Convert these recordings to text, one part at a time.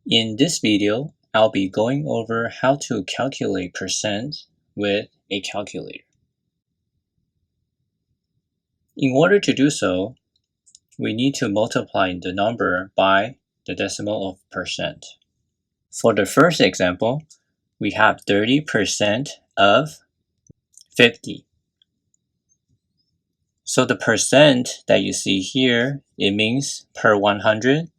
In this video, I'll be going over how to calculate percent with a calculator. In order to do so, we need to multiply the number by the decimal of percent. For the first example, we have 30% of 50. So the percent that you see here, it means per 100.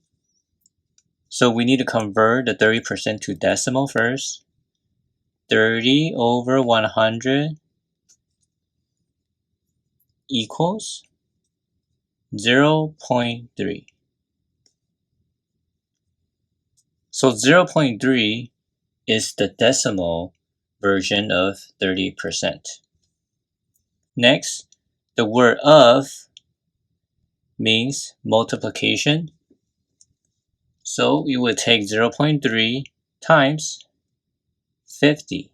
So we need to convert the 30% to decimal first. 30 over 100 equals 0.3. So 0.3 is the decimal version of 30%. Next, the word of means multiplication. So you would take 0.3 times 50.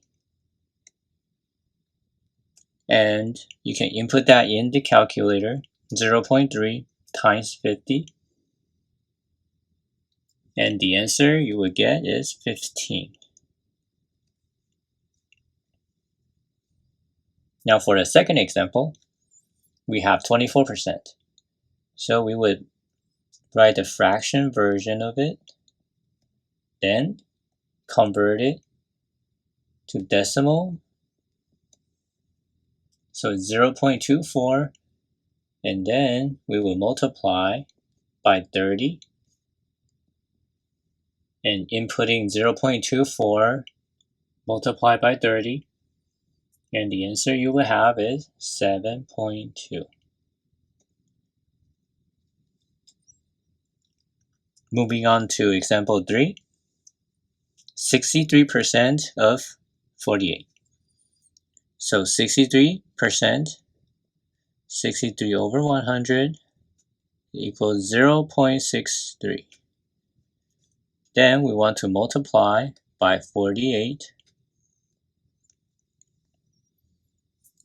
And you can input that in the calculator, 0.3 times 50. And the answer you would get is 15. Now for the second example, we have 24%. So we would write the fraction version of it, then convert it to decimal. So it's 0.24, and then we will multiply by 30, and inputting 0.24 multiplied by 30, and the answer you will have is 7.2. Moving on to example 3, 63% of 48. So 63%, 63 over 100 equals 0.63. Then we want to multiply by 48,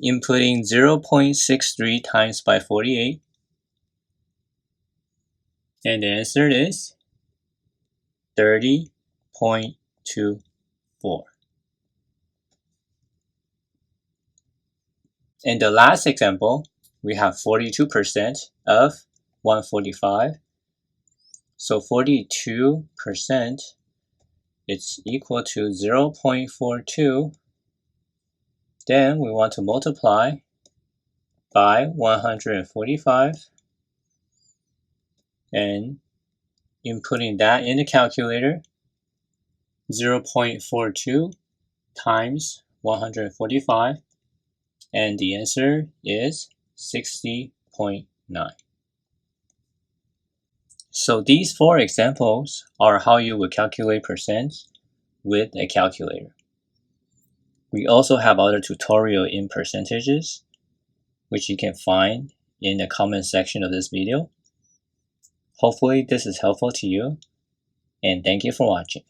inputting 0.63 times by 48, and the answer is 30.24. In the last example, we have 42% of 145. So 42%, it's equal to 0.42. Then we want to multiply by 145. And inputting that in the calculator, 0.42 times 145. And the answer is 60.9. So these 4 examples are how you would calculate percent with a calculator. We also have other tutorial in percentages, which you can find in the comment section of this video. Hopefully this is helpful to you, and thank you for watching.